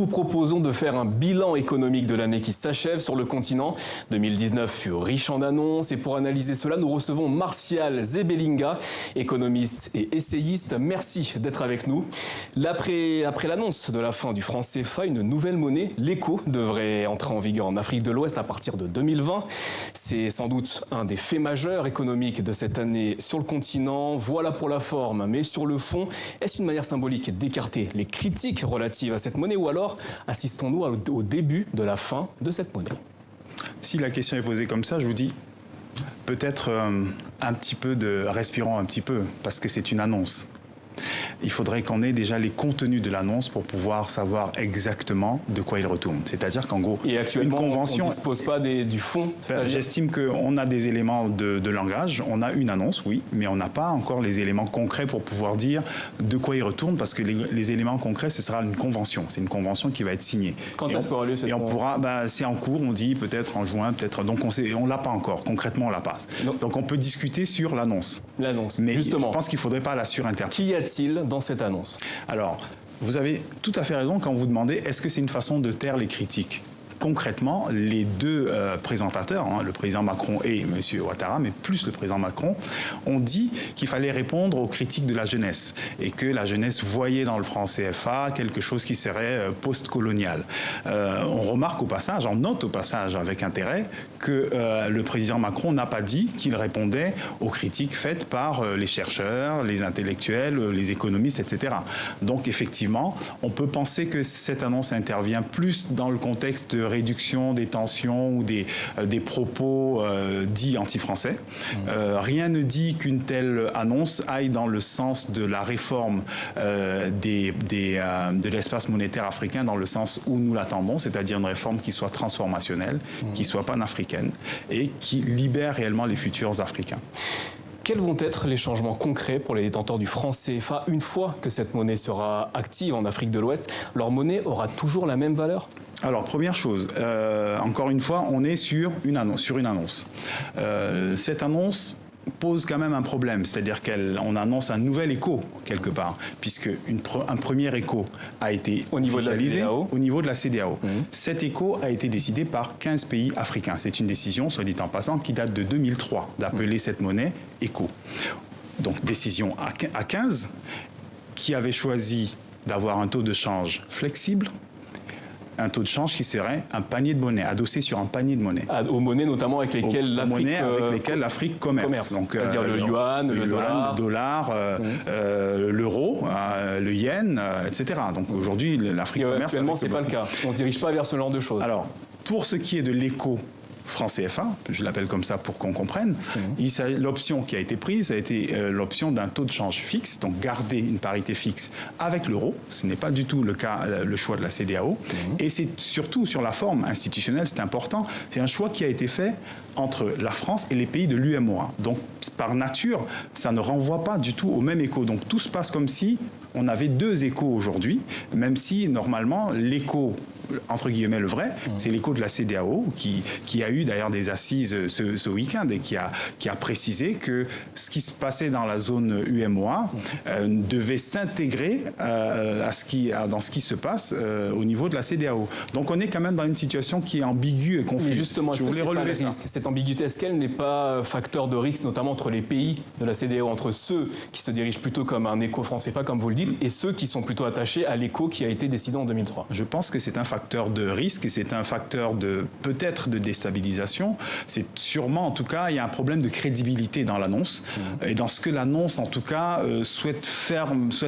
vous proposons de faire un bilan économique de l'année qui s'achève sur le continent. 2019 fut riche en annonces et pour analyser cela, nous recevons Martial Zebelinga, économiste et essayiste. Merci d'être avec nous. Après l'annonce de la fin du franc CFA, une nouvelle monnaie, l'éco, devrait entrer en vigueur en Afrique de l'Ouest à partir de 2020. C'est sans doute un des faits majeurs économiques de cette année sur le continent. Voilà pour la forme, mais sur le fond, est-ce une manière symbolique d'écarter les critiques relatives à cette monnaie ou alors assistons-nous au début de la fin de cette monnaie? Si la question est posée comme ça, je vous dis peut-être respirons un petit peu, parce que c'est une annonce. Il faudrait qu'on ait déjà les contenus de l'annonce pour pouvoir savoir exactement de quoi il retourne. C'est-à-dire qu'en gros, et actuellement, une convention, on ne dispose pas du fond. J'estime qu'on a des éléments de langage, on a une annonce, oui, mais on n'a pas encore les éléments concrets pour pouvoir dire de quoi il retourne, parce que les éléments concrets, ce sera une convention. C'est une convention qui va être signée. Quand est-ce qu'aura lieu cette convention ? C'est en cours, on dit peut-être en juin, peut-être. Donc on l'a pas encore. Concrètement, on l'a pas. Donc on peut discuter sur l'annonce. L'annonce. Mais justement, je pense qu'il ne faudrait pas la surinterpréter. Qu'y a-t-il dans cette annonce? Alors, vous avez tout à fait raison quand vous demandez est-ce que c'est une façon de taire les critiques? Concrètement, les deux présentateurs, le président Macron et M. Ouattara, mais plus le président Macron, ont dit qu'il fallait répondre aux critiques de la jeunesse et que la jeunesse voyait dans le franc CFA quelque chose qui serait post-colonial. On remarque au passage, on note au passage avec intérêt que le président Macron n'a pas dit qu'il répondait aux critiques faites par les chercheurs, les intellectuels, les économistes, etc. Donc effectivement, on peut penser que cette annonce intervient plus dans le contexte de réduction des tensions ou des propos dits anti-français. Rien ne dit qu'une telle annonce aille dans le sens de la réforme de l'espace monétaire africain, dans le sens où nous l'attendons, c'est-à-dire une réforme qui soit transformationnelle, qui soit panafricaine et qui libère réellement les futurs Africains. Quels vont être les changements concrets pour les détenteurs du franc CFA une fois que cette monnaie sera active en Afrique de l'Ouest? Leur monnaie aura toujours la même valeur? Alors, première chose, encore une fois, on est sur une annonce. Cette annonce pose quand même un problème, c'est-à-dire qu'on annonce un nouvel éco quelque part, puisque un premier éco a été officialisé au niveau de la CEDEAO. Cet éco a été décidé par 15 pays africains. C'est une décision, soit dit en passant, qui date de 2003, d'appeler cette monnaie éco. Donc décision à 15, qui avait choisi d'avoir un taux de change flexible, un taux de change qui serait un panier de monnaie, adossé sur un panier de monnaie. Aux monnaies notamment avec lesquelles l'Afrique commerce. Donc, c'est-à-dire le yuan, le dollar, l'euro, le yen, etc. Donc aujourd'hui, l'Afrique commerce. Actuellement, ce n'est pas le cas. On ne se dirige pas vers ce genre de choses. Alors, pour ce qui est de l'éco franc CFA, je l'appelle comme ça pour qu'on comprenne, l'option qui a été prise a été l'option d'un taux de change fixe, donc garder une parité fixe avec l'euro. Ce n'est pas du tout le choix de la CEDEAO. Et c'est surtout sur la forme institutionnelle, c'est important. C'est un choix qui a été fait entre la France et les pays de l'UMOA. Donc, par nature, ça ne renvoie pas du tout au même éco. Donc, tout se passe comme si on avait deux échos aujourd'hui, même si, normalement, l'écho, entre guillemets, le vrai, c'est l'écho de la CEDEAO, qui a eu d'ailleurs des assises ce week-end et qui a précisé que ce qui se passait dans la zone UMOA devait s'intégrer dans ce qui se passe au niveau de la CEDEAO. Donc, on est quand même dans une situation qui est ambiguë et confuse. Mais justement, je voulais relever ça. Cette ambiguïté, est-ce qu'elle n'est pas facteur de risque, notamment entre les pays de la CEDEAO, entre ceux qui se dirigent plutôt comme un éco franc CFA, comme vous le dites, et ceux qui sont plutôt attachés à l'éco qui a été décidé en 2003? Je pense que c'est un facteur de risque et c'est un facteur peut-être de déstabilisation. C'est sûrement, en tout cas, il y a un problème de crédibilité dans l'annonce et dans ce que l'annonce, en tout cas, souhaite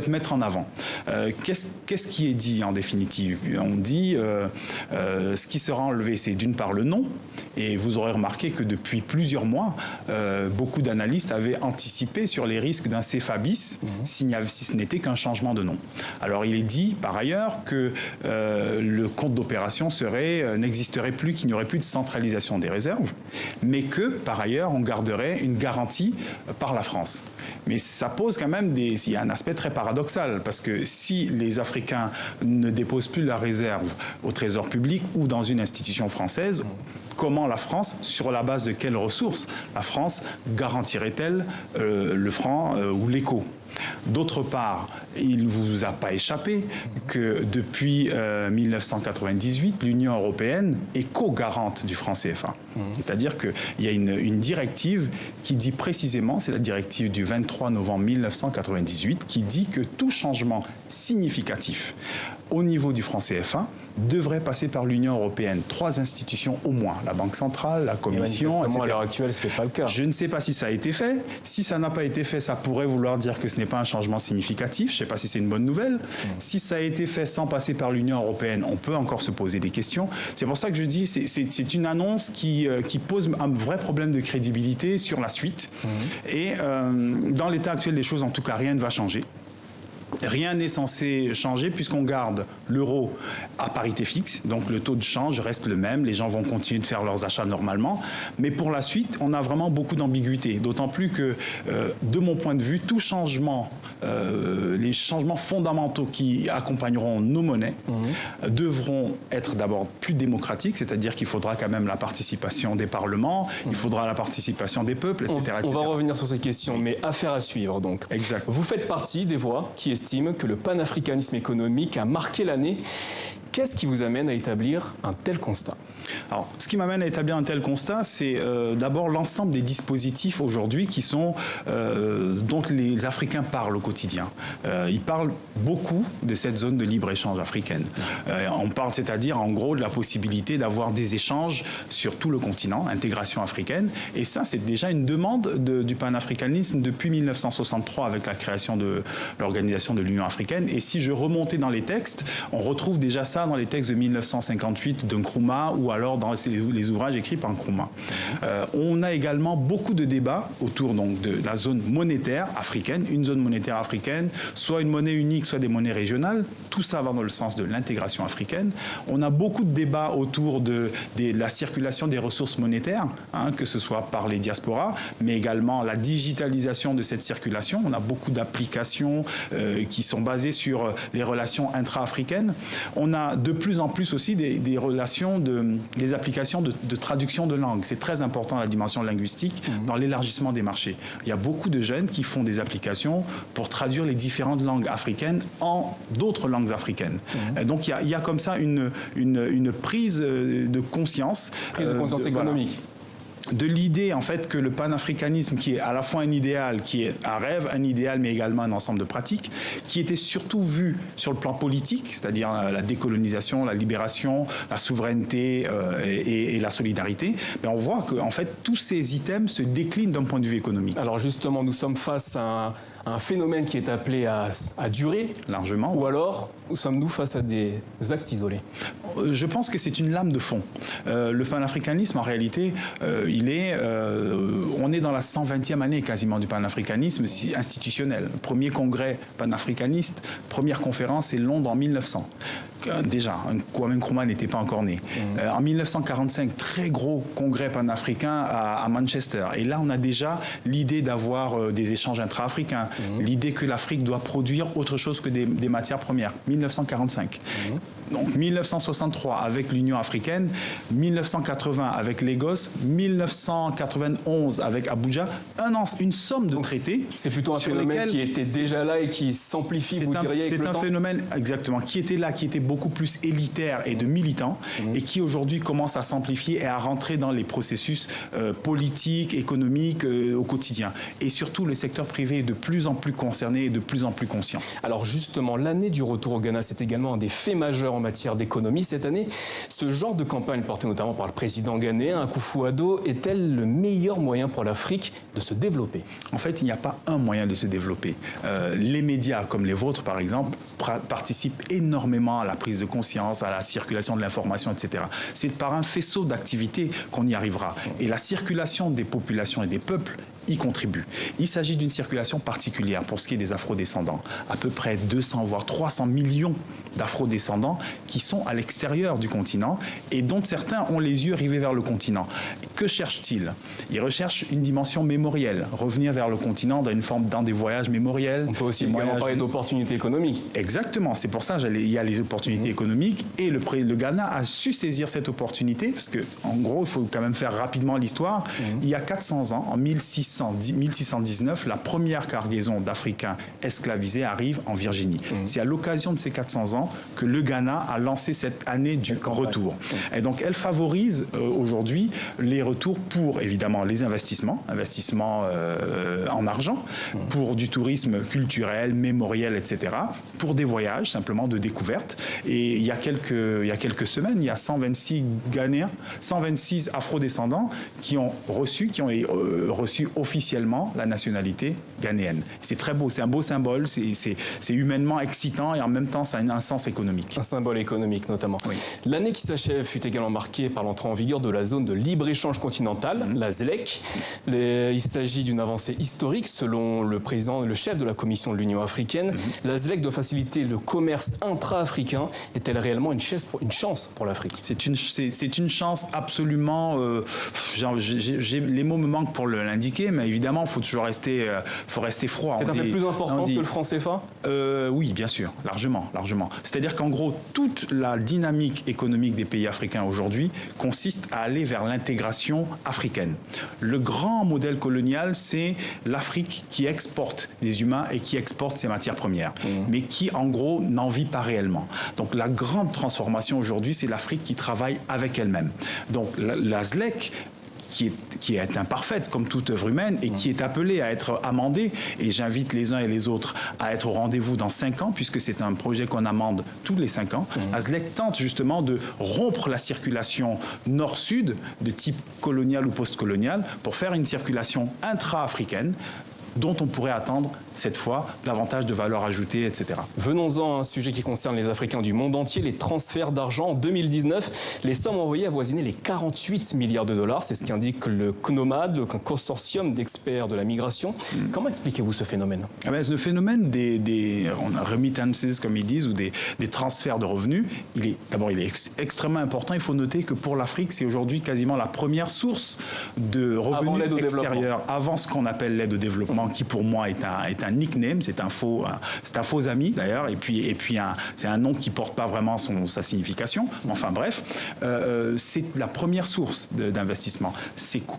mettre en avant. Qu'est-ce qui est dit en définitive? On dit ce qui sera enlevé, c'est d'une part le nom, et vous aurez remarqué que depuis plusieurs mois, beaucoup d'analystes avaient anticipé sur les risques d'un CFA bis si ce n'était qu'un changement de nom. Alors il est dit par ailleurs que le compte d'opération n'existerait plus, qu'il n'y aurait plus de centralisation des réserves, mais que par ailleurs on garderait une garantie par la France. Mais ça pose quand même il y a un aspect très paradoxal, parce que si les Africains ne déposent plus la réserve au Trésor public ou dans une institution française, comment la France, sur la base de quelles ressources, la France garantirait-elle le franc ou l'éco? D'autre part, il ne vous a pas échappé que depuis 1998, l'Union européenne est co-garante du franc CFA. C'est-à-dire qu'il y a une directive qui dit précisément, c'est la directive du 23 novembre 1998, qui dit que tout changement significatif au niveau du franc CFA devrait passer par l'Union européenne. 3 institutions au moins, la Banque centrale, la Commission, etc. À l'heure actuelle, ce n'est pas le cas. Je ne sais pas si ça a été fait. Si ça n'a pas été fait, ça pourrait vouloir dire que ce n'est pas un changement significatif. Je ne sais pas si c'est une bonne nouvelle. Si ça a été fait sans passer par l'Union européenne, on peut encore se poser des questions. C'est pour ça que je dis c'est une annonce qui pose un vrai problème de crédibilité sur la suite. Et dans l'état actuel des choses, en tout cas, rien ne va changer. Rien n'est censé changer puisqu'on garde l'euro à parité fixe, donc le taux de change reste le même, les gens vont continuer de faire leurs achats normalement, mais pour la suite, on a vraiment beaucoup d'ambiguïté, d'autant plus que, de mon point de vue, tout changement, les changements fondamentaux qui accompagneront nos monnaies devront être d'abord plus démocratiques, c'est-à-dire qu'il faudra quand même la participation des parlements, il faudra la participation des peuples, etc. On va revenir sur ces questions, mais affaire à suivre donc. Exact. Vous faites partie des voix qui estime que le panafricanisme économique a marqué l'année. Qu'est-ce qui vous amène à établir un tel constat ? Alors, ce qui m'amène à établir un tel constat, c'est d'abord l'ensemble des dispositifs aujourd'hui qui sont dont les Africains parlent au quotidien. Ils parlent beaucoup de cette zone de libre-échange africaine. On parle, c'est-à-dire en gros de la possibilité d'avoir des échanges sur tout le continent, intégration africaine. Et ça, c'est déjà une demande du panafricanisme depuis 1963 avec la création de l'organisation de l'Union africaine. Et si je remontais dans les textes, on retrouve déjà ça dans les textes de 1958 de Nkrumah ou alors dans les ouvrages écrits par Nkrumah. On a également beaucoup de débats autour donc, de la zone monétaire africaine, une zone monétaire africaine, soit une monnaie unique, soit des monnaies régionales. Tout ça va dans le sens de l'intégration africaine. On a beaucoup de débats autour de la circulation des ressources monétaires, que ce soit par les diasporas, mais également la digitalisation de cette circulation. On a beaucoup d'applications qui sont basées sur les relations intra-africaines. On a de plus en plus aussi des relations, des applications de traduction de langue. C'est très important la dimension linguistique dans l'élargissement des marchés. Il y a beaucoup de jeunes qui font des applications pour traduire les différentes langues africaines en d'autres langues africaines. Donc il y a comme ça une prise de conscience. Prise de conscience économique. Voilà, de l'idée en fait que le panafricanisme, qui est à la fois un idéal, qui est un rêve, un idéal, mais également un ensemble de pratiques, qui était surtout vu sur le plan politique, c'est-à-dire la décolonisation, la libération, la souveraineté et la solidarité, ben on voit que en fait tous ces items se déclinent d'un point de vue économique. Alors justement, nous sommes face à un phénomène qui est appelé à durer. Largement. Ou alors, sommes-nous face à des actes isolés ? Je pense que c'est une lame de fond. Le panafricanisme, en réalité, on est dans la 120e année quasiment du panafricanisme institutionnel. Premier congrès panafricaniste, première conférence, c'est Londres en 1900. Déjà, Kwame Nkrumah n'était pas encore né. En 1945, très gros congrès panafricain à Manchester. Et là, on a déjà l'idée d'avoir des échanges intra-africains, l'idée que l'Afrique doit produire autre chose que des matières premières. 1945. Donc 1963 avec l'Union africaine, 1980 avec Lagos, 1991 avec Abuja, une somme de traités. C'est plutôt un phénomène qui était déjà là et qui s'amplifie, vous diriez, avec le temps ? C'est un phénomène, exactement, qui était là, qui était beaucoup plus élitaire et de militants, et qui aujourd'hui commence à s'amplifier et à rentrer dans les processus politiques, économiques au quotidien. Et surtout, le secteur privé est de plus en plus concerné et de plus en plus conscient. Alors justement, l'année du retour au Ghana, c'est également un des faits majeurs en matière d'économie. Cette année, ce genre de campagne portée notamment par le président ghanéen, Akufo-Addo, est-elle le meilleur moyen pour l'Afrique de se développer ? En fait, il n'y a pas un moyen de se développer. Les médias, comme les vôtres par exemple, participent énormément à la prise de conscience, à la circulation de l'information, etc. C'est par un faisceau d'activités qu'on y arrivera. Et la circulation des populations et des peuples y contribue. Il s'agit d'une circulation particulière pour ce qui est des afrodescendants. À peu près 200 voire 300 millions d'afrodescendants qui sont à l'extérieur du continent et dont certains ont les yeux rivés vers le continent. Que cherchent-ils? Ils recherchent une dimension mémorielle, revenir vers le continent dans des voyages mémoriels. On peut aussi également parler d'opportunités économiques. Exactement, c'est pour ça qu'il y a les opportunités économiques et le Ghana a su saisir cette opportunité parce que, en gros, il faut quand même faire rapidement l'histoire. Il y a 400 ans, en 1619, la première cargaison d'Africains esclavisés arrive en Virginie. C'est à l'occasion de ces 400 ans que le Ghana a lancé cette année du retour. Et donc, elle favorise aujourd'hui les retours pour, évidemment, les investissements en argent, pour du tourisme culturel, mémoriel, etc., pour des voyages, simplement de découverte. Et il y a quelques semaines, il y a 126 Ghanéens, 126 afrodescendants qui ont reçu officiellement la nationalité ghanéenne. C'est très beau, c'est un beau symbole, c'est humainement excitant et en même temps, ça a un sens économique. Un symbole économique, notamment. Oui. L'année qui s'achève fut également marquée par l'entrée en vigueur de la zone de libre-échange continentale, la ZLEC. Il s'agit d'une avancée historique, selon le chef de la Commission de l'Union africaine. La ZLEC doit faciliter le commerce intra-africain. Est-elle réellement une chance pour l'Afrique? C'est une chance absolument... les mots me manquent pour l'indiquer, mais évidemment, il faut toujours rester froid. C'est un peu plus important que le franc CFA? Oui, bien sûr, largement. C'est-à-dire qu'en gros, toute la dynamique économique des pays africains aujourd'hui consiste à aller vers l'intégration africaine. Le grand modèle colonial, c'est l'Afrique qui exporte des humains et qui exporte ses matières premières, mais qui, en gros, n'en vit pas réellement. Donc, la grande transformation aujourd'hui, c'est l'Afrique qui travaille avec elle-même. Donc, la ZLEC, qui est imparfaite comme toute œuvre humaine et qui est appelée à être amendée. Et j'invite les uns et les autres à être au rendez-vous dans 5 ans, puisque c'est un projet qu'on amende tous les 5 ans. La ZLEC tente justement de rompre la circulation nord-sud de type colonial ou post-colonial pour faire une circulation intra-africaine dont on pourrait attendre, cette fois, davantage de valeur ajoutée, etc. Venons-en à un sujet qui concerne les Africains du monde entier, les transferts d'argent. En 2019, les sommes envoyées avoisinaient les 48 milliards de dollars. C'est ce qu'indique le CNOMAD, un consortium d'experts de la migration. Comment expliquez-vous ce phénomène? Le phénomène des remittances, comme ils disent, ou des transferts de revenus, d'abord, il est extrêmement important. Il faut noter que pour l'Afrique, c'est aujourd'hui quasiment la première source de revenus extérieurs, avant ce qu'on appelle l'aide au développement, qui pour moi est un nickname, c'est un faux ami d'ailleurs, et puis c'est un nom qui porte pas vraiment sa signification. Enfin bref, c'est la première source d'investissement.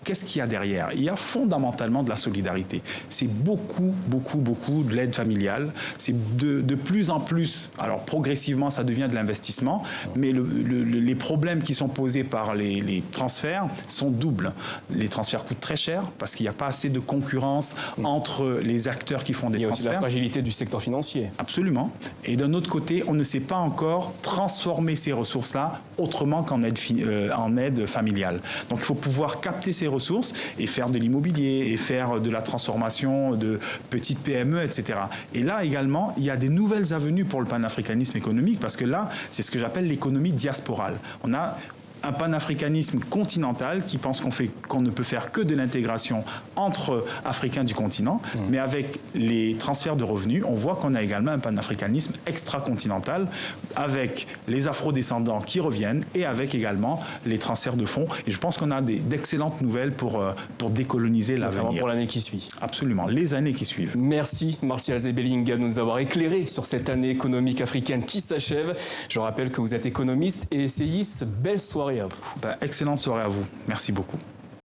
Qu'est-ce qu'il y a derrière? Il y a fondamentalement de la solidarité. C'est beaucoup de l'aide familiale. C'est de plus en plus. Alors progressivement, ça devient de l'investissement, mais les problèmes qui sont posés par les transferts sont doubles. Les transferts coûtent très cher parce qu'il n'y a pas assez de concurrence entre les acteurs qui font des transferts. Il y a aussi la fragilité du secteur financier. Absolument. Et d'un autre côté, on ne sait pas encore transformer ces ressources-là autrement qu'en aide familiale. Donc il faut pouvoir capter ces ressources et faire de l'immobilier et faire de la transformation de petites PME, etc. Et là également, il y a des nouvelles avenues pour le panafricanisme économique parce que là, c'est ce que j'appelle l'économie diasporale. On a un panafricanisme continental qui pense qu'on ne peut faire que de l'intégration entre Africains du continent, mais avec les transferts de revenus, on voit qu'on a également un panafricanisme extra-continental avec les afro-descendants qui reviennent et avec également les transferts de fonds. Et je pense qu'on a d'excellentes nouvelles pour décoloniser l'avenir. Pour l'année qui suit. Absolument, les années qui suivent. Merci Martial Zebelinga de nous avoir éclairé sur cette année économique africaine qui s'achève. Je rappelle que vous êtes économiste et essayiste. Belle soirée à vous. Excellente soirée à vous. Merci beaucoup.